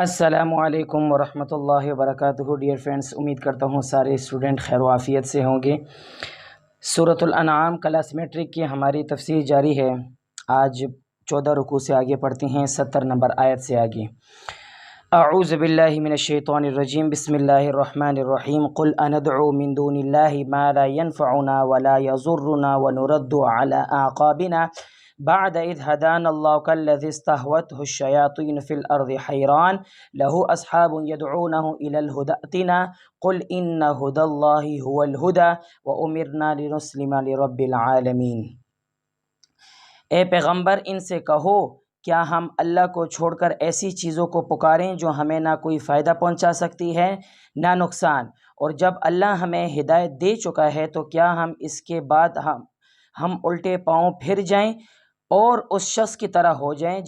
السلام علیکم ورحمۃ اللہ وبرکاتہ ڈیئر فرینڈس، امید کرتا ہوں سارے اسٹوڈنٹ خیر و عافیت سے ہوں گے۔ سورۃ الانعام کلاس میٹرک کی ہماری تفسیر جاری ہے۔ آج 14 رکوع سے آگے پڑھتے ہیں، 70 نمبر آیت سے آگے۔ اعوذ باللہ من الشیطان الرجیم، بسم اللہ الرحمن الرحیم۔ قل اندعو من دون اللہ ما لا ينفعنا ولا يضرنا ونرد على اعقابنا بعد اذ هدانا الله كالذي استهوته الشياطين في الارض حيران له اصحاب يدعونه الى الهدى ائتنا قل ان هدى الله هو الهدى وامرنا لنسلم لرب العالمین۔ اے پیغمبر، ان سے کہو کیا ہم اللہ کو چھوڑ کر ایسی چیزوں کو پکاریں جو ہمیں نہ کوئی فائدہ پہنچا سکتی ہے نہ نقصان، اور جب اللہ ہمیں ہدایت دے چکا ہے تو کیا ہم اس کے بعد ہم الٹے پاؤں پھر جائیں اور اس شخص کی طرح ہو جائیں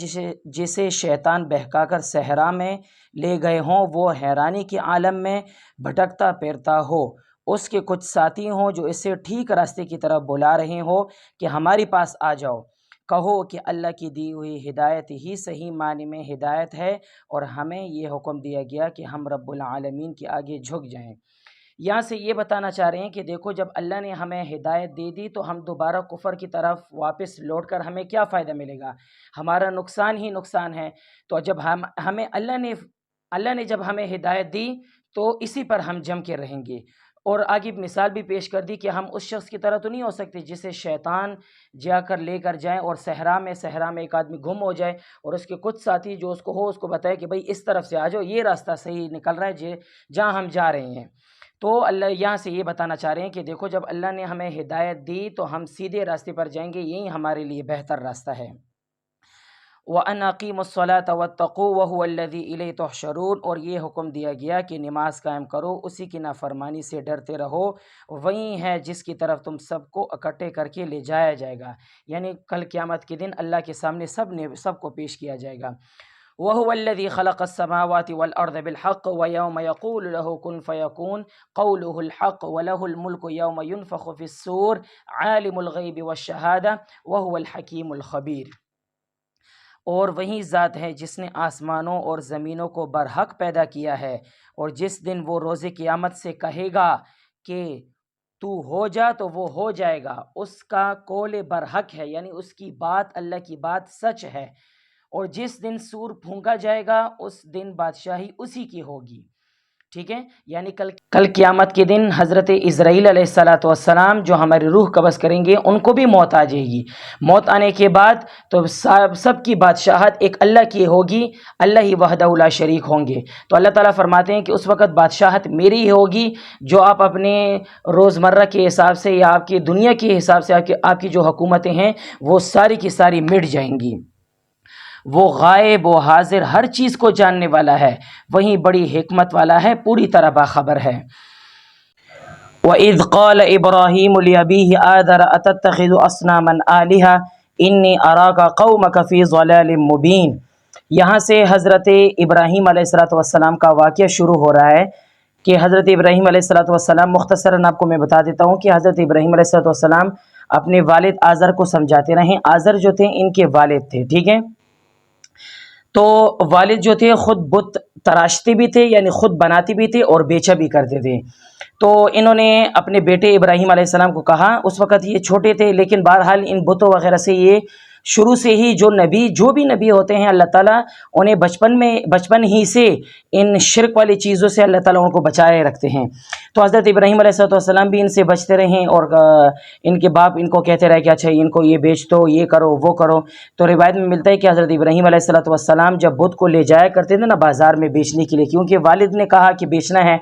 جسے شیطان بہکا کر صحرا میں لے گئے ہوں، وہ حیرانی کے عالم میں بھٹکتا پھرتا ہو، اس کے کچھ ساتھی ہوں جو اسے ٹھیک راستے کی طرف بلا رہے ہو کہ ہمارے پاس آ جاؤ۔ کہو کہ اللہ کی دی ہوئی ہدایت ہی صحیح معنی میں ہدایت ہے، اور ہمیں یہ حکم دیا گیا کہ ہم رب العالمین کے آگے جھک جائیں۔ یہاں سے یہ بتانا چاہ رہے ہیں کہ دیکھو، جب اللہ نے ہمیں ہدایت دے دی تو ہم دوبارہ کفر کی طرف واپس لوٹ کر ہمیں کیا فائدہ ملے گا؟ ہمارا نقصان ہی نقصان ہے۔ تو جب ہمیں اللہ نے جب ہمیں ہدایت دی تو اسی پر ہم جم کے رہیں گے۔ اور آگے مثال بھی پیش کر دی کہ ہم اس شخص کی طرح تو نہیں ہو سکتے جسے شیطان جا کر لے کر جائیں اور صحرا میں ایک آدمی گم ہو جائے اور اس کے کچھ ساتھی جو اس کو بتائے کہ بھائی اس طرف سے آ جاؤ، یہ راستہ صحیح نکل رہا ہے جہاں ہم جا رہے ہیں۔ تو اللہ یہاں سے یہ بتانا چاہ رہے ہیں کہ دیکھو، جب اللہ نے ہمیں ہدایت دی تو ہم سیدھے راستے پر جائیں گے، یہی ہمارے لیے بہتر راستہ ہے۔ وَأَنْ أَقِيمُوا الصَّلَاةَ وَاتَّقُوهُ وَهُوَ الَّذِي إِلَيْهِ تُحْشَرُونَ، اور یہ حکم دیا گیا کہ نماز قائم کرو، اسی کی نافرمانی سے ڈرتے رہو، وہی ہے جس کی طرف تم سب کو اکٹھے کر کے لے جایا جائے گا، یعنی کل قیامت کے دن اللہ کے سامنے سب کو پیش کیا جائے گا۔ وَهُوَ الَّذِي خَلَقَ السَّمَاوَاتِ وَالْأَرْضَ بِالْحَقِّ وَيَوْمَ يَقُولُ لَهُ كُن فَيَكُونُ قَوْلُهُ الْحَقُّ وَلَهُ الْمُلْكُ يَوْمَ يُنفَخُ فِي الصُّورِ عَالِمُ الْغَيْبِ وَالشَّهَادَةِ وَهُوَ الْحَكِيمُ الْخَبِيرُ۔ اور وہی ذات ہے جس نے آسمانوں اور زمینوں کو برحق پیدا کیا ہے، اور جس دن وہ روز قیامت سے کہے گا کہ تو ہو جا تو وہ ہو جائے گا، اس کا قول برحق ہے، یعنی اس کی بات، اللہ کی بات سچ ہے۔ اور جس دن سور پھونکا جائے گا اس دن بادشاہی اسی کی ہوگی، ٹھیک ہے؟ یعنی کل قیامت کے دن حضرت اسرائیل علیہ السلام جو ہماری روح قبض کریں گے، ان کو بھی موت آ جائے گی۔ موت آنے کے بعد تو سب کی بادشاہت ایک اللہ کی ہوگی، اللہ ہی وحدہ لا شریک ہوں گے۔ تو اللہ تعالیٰ فرماتے ہیں کہ اس وقت بادشاہت میری ہی ہوگی، جو آپ اپنے روزمرہ کے حساب سے یا آپ کی دنیا کے حساب سے آپ کی جو حکومتیں ہیں وہ ساری کی ساری مٹ جائیں گی۔ وہ غائب و حاضر ہر چیز کو جاننے والا ہے، وہیں بڑی حکمت والا ہے، پوری طرح باخبر ہے۔ وَإِذْ قَالَ إِبْرَاهِيمُ لِأَبِيهِ آذَرَ أَتَتَّخِذُ أَصْنَامًا آلِهَةً إِنِّي أَرَاكَ قَوْمَكَ فِي ضَلَالٍ مُبِينٍ۔ یہاں سے حضرت ابراہیم علیہ السلام کا واقعہ شروع ہو رہا ہے کہ حضرت ابراہیم علیہ السلام، مختصراً آپ کو میں بتا دیتا ہوں کہ حضرت ابراہیم علیہ السلام اپنے والد آذر کو سمجھاتے رہے۔ آذر جو تھے ان کے والد تھے، ٹھیک ہے؟ تو والد جو تھے خود بت تراشتے بھی تھے، یعنی خود بناتے بھی تھے اور بیچا بھی کرتے تھے۔ تو انہوں نے اپنے بیٹے ابراہیم علیہ السلام کو کہا، اس وقت یہ چھوٹے تھے لیکن بہرحال ان بتوں وغیرہ سے یہ شروع سے ہی جو بھی نبی ہوتے ہیں اللہ تعالیٰ انہیں بچپن ہی سے ان شرک والی چیزوں سے اللہ تعالیٰ ان کو بچائے رکھتے ہیں۔ تو حضرت ابراہیم علیہ السلام بھی ان سے بچتے رہے، اور ان کے باپ ان کو کہتے رہے کہ اچھا ان کو یہ بیچ دو، یہ کرو وہ کرو۔ تو روایت میں ملتا ہے کہ حضرت ابراہیم علیہ السلام جب بت کو لے جایا کرتے تھے نا بازار میں بیچنے کے لیے، کیونکہ والد نے کہا کہ بیچنا ہے،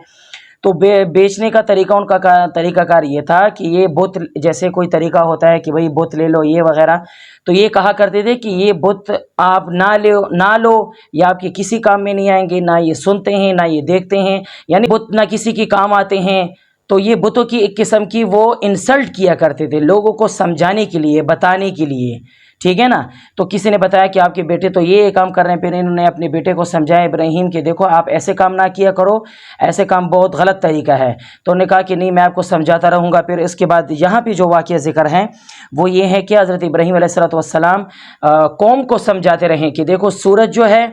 تو بیچنے کا طریقہ ان کا طریقہ کار یہ تھا کہ یہ بت، جیسے کوئی طریقہ ہوتا ہے کہ بھئی بت لے لو یہ وغیرہ، تو یہ کہا کرتے تھے کہ یہ بت آپ نہ لو، یا آپ کے کسی کام میں نہیں آئیں گے، نہ یہ سنتے ہیں نہ یہ دیکھتے ہیں، یعنی بت نہ کسی کے کام آتے ہیں۔ تو یہ بتوں کی ایک قسم کی وہ انسلٹ کیا کرتے تھے لوگوں کو سمجھانے کے لیے، بتانے کے لیے، ٹھیک ہے نا. تو کسی نے بتایا کہ آپ کے بیٹے تو یہ کام کر رہے ہیں. پھر انہوں نے اپنے بیٹے کو سمجھایا ابراہیم کہ دیکھو آپ ایسے کام نہ کیا کرو, ایسے کام بہت غلط طریقہ ہے. تو انہوں نے کہا کہ نہیں میں آپ کو سمجھاتا رہوں گا. پھر اس کے بعد یہاں پہ جو واقعہ ذکر ہیں وہ یہ ہے کہ حضرت ابراہیم علیہ السلام قوم کو سمجھاتے رہیں کہ دیکھو سورج جو ہے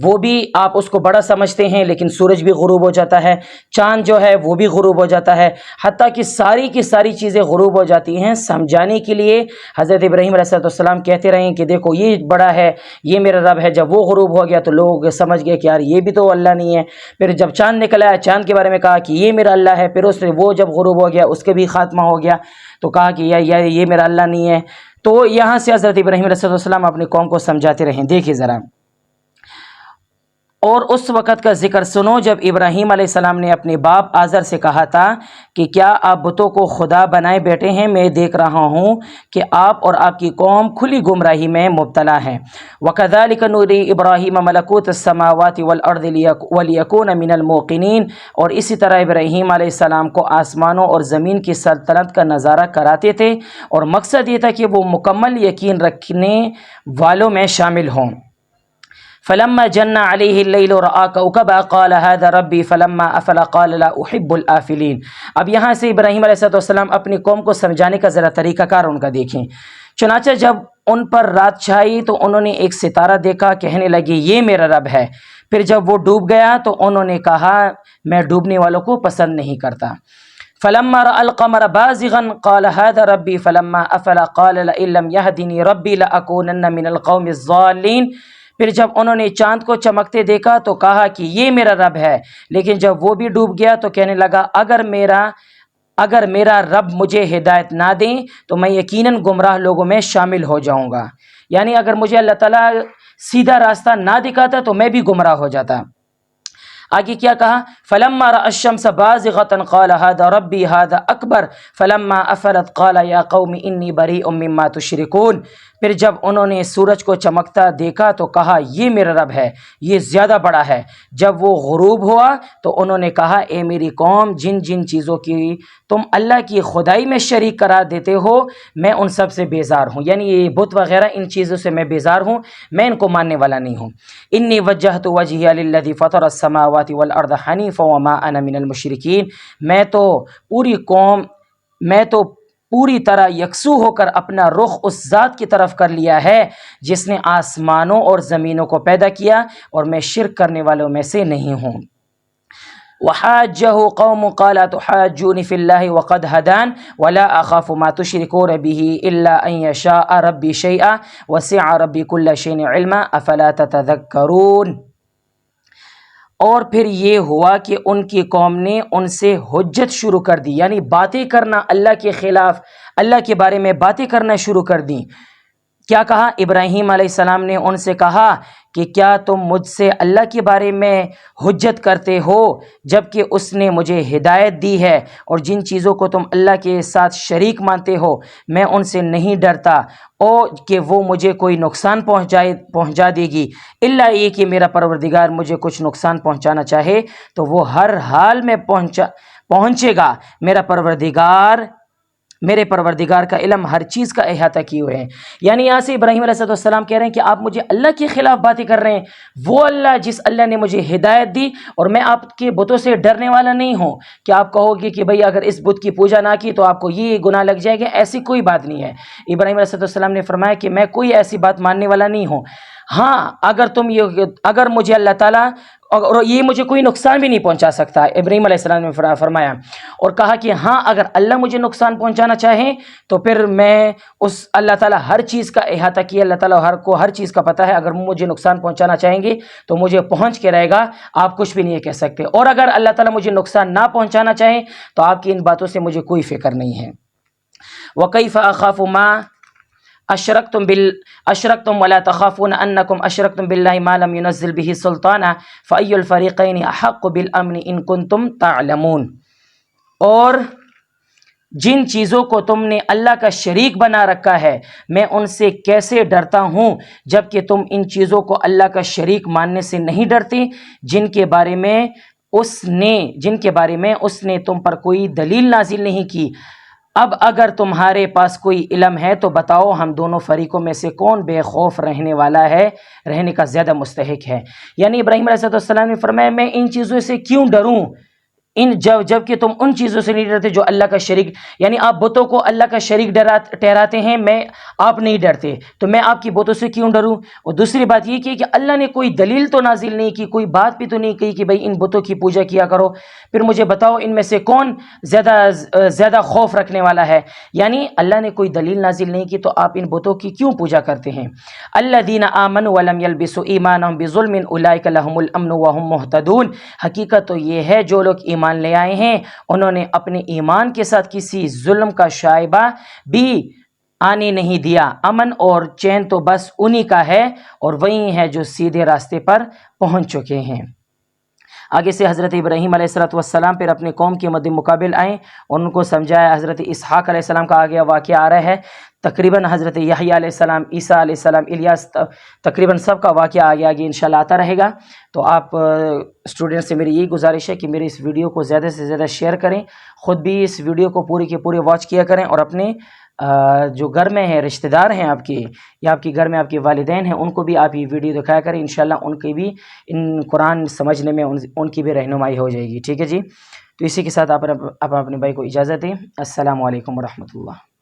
وہ بھی آپ اس کو بڑا سمجھتے ہیں لیکن سورج بھی غروب ہو جاتا ہے, چاند جو ہے وہ بھی غروب ہو جاتا ہے, حتیٰ کہ ساری کی ساری چیزیں غروب ہو جاتی ہیں. سمجھانے کے لیے حضرت ابراہیم علیہ السلام کہتے رہیں کہ دیکھو یہ بڑا ہے, یہ میرا رب ہے. جب وہ غروب ہو گیا تو لوگ سمجھ گئے کہ یار یہ بھی تو اللہ نہیں ہے. پھر جب چاند نکل آیا, چاند کے بارے میں کہا کہ یہ میرا اللہ ہے. پھر اس نے وہ جب غروب ہو گیا اس کے بھی خاتمہ ہو گیا تو کہا کہ یہ میرا اللہ نہیں ہے. تو یہاں سے حضرت ابراہیم علیہ السلام اپنی قوم کو سمجھاتے رہیں. دیکھیے ذرا, اور اس وقت کا ذکر سنو جب ابراہیم علیہ السلام نے اپنے باپ آزر سے کہا تھا کہ کیا آپ بتوں کو خدا بنائے بیٹھے ہیں؟ میں دیکھ رہا ہوں کہ آپ اور آپ کی قوم کھلی گمراہی میں مبتلا ہیں. وَكَذَلِكَ نُرِي إِبْرَاهِيمَ مَلَكُوتَ السَّمَاوَاتِ وَالْأَرْضِ وَلِيَكُونَ مِنَ الْمُوقِنِينَ. اور اسی طرح ابراہیم علیہ السلام کو آسمانوں اور زمین کی سلطنت کا نظارہ کراتے تھے اور مقصد یہ تھا کہ وہ مکمل یقین رکھنے والوں میں شامل ہوں. فلما جن علیہ اللیل رأى کوكبا قال هذا ربی فلما افل قال لا احب الآفلین. اب یہاں سے ابراہیم علیہ السلام اپنی قوم کو سمجھانے کا ذرا طریقہ کار ان کا دیکھیں. چنانچہ جب ان پر رات چھائی تو انہوں نے ایک ستارہ دیکھا, کہنے لگے یہ میرا رب ہے. پھر جب وہ ڈوب گیا تو انہوں نے کہا میں ڈوبنے والوں کو پسند نہیں کرتا. فلما رأى القمر بازغا قال هذا ربی فلما افل قال لئن لم يهدني ربی لأكونن من القوم الضالین. پھر جب انہوں نے چاند کو چمکتے دیکھا تو کہا کہ یہ میرا رب ہے, لیکن جب وہ بھی ڈوب گیا تو کہنے لگا اگر میرا رب مجھے ہدایت نہ دیں تو میں یقیناً گمراہ لوگوں میں شامل ہو جاؤں گا. یعنی اگر مجھے اللہ تعالیٰ سیدھا راستہ نہ دکھاتا تو میں بھی گمراہ ہو جاتا. آگے کیا کہا؟ فلما رأى الشمس بازغة قال هذا ربي هذا أكبر فلما أفلت قال يا قوم إني بريء مما تشركون. پھر جب انہوں نے سورج کو چمکتا دیکھا تو کہا یہ میرا رب ہے, یہ زیادہ بڑا ہے. جب وہ غروب ہوا تو انہوں نے کہا اے میری قوم, جن جن چیزوں کی تم اللہ کی خدائی میں شریک قرار دیتے ہو میں ان سب سے بیزار ہوں. یعنی یہ بت وغیرہ ان چیزوں سے میں بیزار ہوں, میں ان کو ماننے والا نہیں ہوں. انی وجہت وجہی للذی فطر السماوات والارض حنیفا وما انا من المشرکین. میں تو پوری طرح یکسو ہو کر اپنا رخ اس ذات کی طرف کر لیا ہے جس نے آسمانوں اور زمینوں کو پیدا کیا, اور میں شرک کرنے والوں میں سے نہیں ہوں. وحاجه قوم قال تحاجوني في الله وقد هدان ولا اخاف ما تشركون به الا ان يشاء ربي شيئا وسع ربي كل شيء علما افلا تتذكرون. اور پھر یہ ہوا کہ ان کی قوم نے ان سے حجت شروع کر دی, یعنی باتیں کرنا اللہ کے خلاف, اللہ کے بارے میں باتیں کرنا شروع کر دیں. کیا کہا؟ ابراہیم علیہ السلام نے ان سے کہا کہ کیا تم مجھ سے اللہ کے بارے میں حجت کرتے ہو جبکہ اس نے مجھے ہدایت دی ہے, اور جن چیزوں کو تم اللہ کے ساتھ شریک مانتے ہو میں ان سے نہیں ڈرتا اور کہ وہ مجھے کوئی نقصان پہنچا دے گی, الا یہ کہ میرا پروردگار مجھے کچھ نقصان پہنچانا چاہے تو وہ ہر حال میں پہنچے گا. میرے پروردگار کا علم ہر چیز کا احاطہ کیے ہوئے ہیں. یعنی یہاں سے ابراہیم علیہ السلام کہہ رہے ہیں کہ آپ مجھے اللہ کے خلاف باتیں کر رہے ہیں. وہ اللہ جس اللہ نے مجھے ہدایت دی, اور میں آپ کے بتوں سے ڈرنے والا نہیں ہوں کہ آپ کہو گے کہ بھئی اگر اس بت کی پوجا نہ کی تو آپ کو یہ گناہ لگ جائے گا. ایسی کوئی بات نہیں ہے. ابراہیم علیہ السلام نے فرمایا کہ میں کوئی ایسی بات ماننے والا نہیں ہوں. ہاں اگر مجھے اللہ تعالیٰ, اور یہ مجھے کوئی نقصان بھی نہیں پہنچا سکتا. ابراہیم علیہ السلام نے فرمایا اور کہا کہ ہاں اگر اللہ مجھے نقصان پہنچانا چاہیں تو پھر میں اس اللہ تعالیٰ ہر چیز کا احاطہ کیا, اللہ تعالیٰ کو ہر چیز کا پتہ ہے. اگر مجھے نقصان پہنچانا چاہیں گے تو مجھے پہنچ کے رہے گا, آپ کچھ بھی نہیں کہہ سکتے. اور اگر اللہ تعالیٰ مجھے نقصان نہ پہنچانا چاہیں تو آپ کی ان باتوں سے مجھے کوئی فکر نہیں ہے. وَكَيْفَ أَخَافُ مَا اشرکتم ولا تخافون انکم اشرکتم باللہ ما لم ينزل به سلطانا فأي الفریقین احق بالامن ان کنتم تعلمون. اور جن چیزوں کو تم نے اللہ کا شریک بنا رکھا ہے میں ان سے کیسے ڈرتا ہوں جبکہ تم ان چیزوں کو اللہ کا شریک ماننے سے نہیں ڈرتے جن کے بارے میں اس نے تم پر کوئی دلیل نازل نہیں کی. اب اگر تمہارے پاس کوئی علم ہے تو بتاؤ ہم دونوں فریقوں میں سے کون بے خوف رہنے والا ہے، رہنے کا زیادہ مستحق ہے۔ یعنی ابراہیم علیہ السلام نے فرمایا میں ان چیزوں سے کیوں ڈروں، جب کہ تم ان چیزوں سے نہیں ڈرتے جو اللہ کا شریک، یعنی آپ بتوں کو اللہ کا شریک ٹھہراتے ہیں، آپ نہیں ڈرتے، تو میں آپ کی بتوں سے کیوں ڈروں؟ اور دوسری بات یہ کہ اللہ نے کوئی دلیل تو نازل نہیں کی، کوئی بات بھی تو نہیں کہی کہ بھئی ان بتوں کی پوجا کیا کرو۔ پھر مجھے بتاؤ ان میں سے کون زیادہ خوف رکھنے والا ہے؟ یعنی اللہ نے کوئی دلیل نازل نہیں کی تو آپ ان بتوں کی کیوں پوجا کرتے ہیں؟ الذین آمنوا ولم یلبسوا ایمانہم بظلم اولئک لہم الامن وہم مہتدون، حقیقت تو یہ ہے جو لوگ ایمان لے آئے ہیں انہوں نے اپنے ایمان کے ساتھ کسی ظلم کا شائبہ بھی آنے نہیں دیا، امن اور چین تو بس انہی کا ہے اور وہی ہے جو سیدھے راستے پر پہنچ چکے ہیں۔ آگے سے حضرت ابراہیم علیہ السلام پھر اپنے قوم کے مد مقابل آئیں اور ان کو سمجھایا۔ حضرت اسحاق علیہ السلام کا آگے واقعہ آ رہا ہے، تقریباً حضرت یحییٰ علیہ السلام، عیسیٰ علیہ السلام، الیاس، تقریباً سب کا واقعہ آگے انشاءاللہ آتا رہے گا۔ تو آپ اسٹوڈنٹ سے میری یہی گزارش ہے کہ میرے اس ویڈیو کو زیادہ سے زیادہ شیئر کریں، خود بھی اس ویڈیو کو پوری کے پورے واچ کیا کریں، اور اپنے جو گھر میں ہیں، رشتہ دار ہیں آپ کے، یا آپ کے گھر میں آپ کے والدین ہیں، ان کو بھی آپ یہ ویڈیو دکھایا کریں، انشاءاللہ ان کی بھی ان قرآن سمجھنے میں ان کی بھی رہنمائی ہو جائے گی۔ ٹھیک ہے جی، تو اسی کے ساتھ آپ اپنے بھائی کو اجازت دیں۔ السلام علیکم ورحمۃ اللہ۔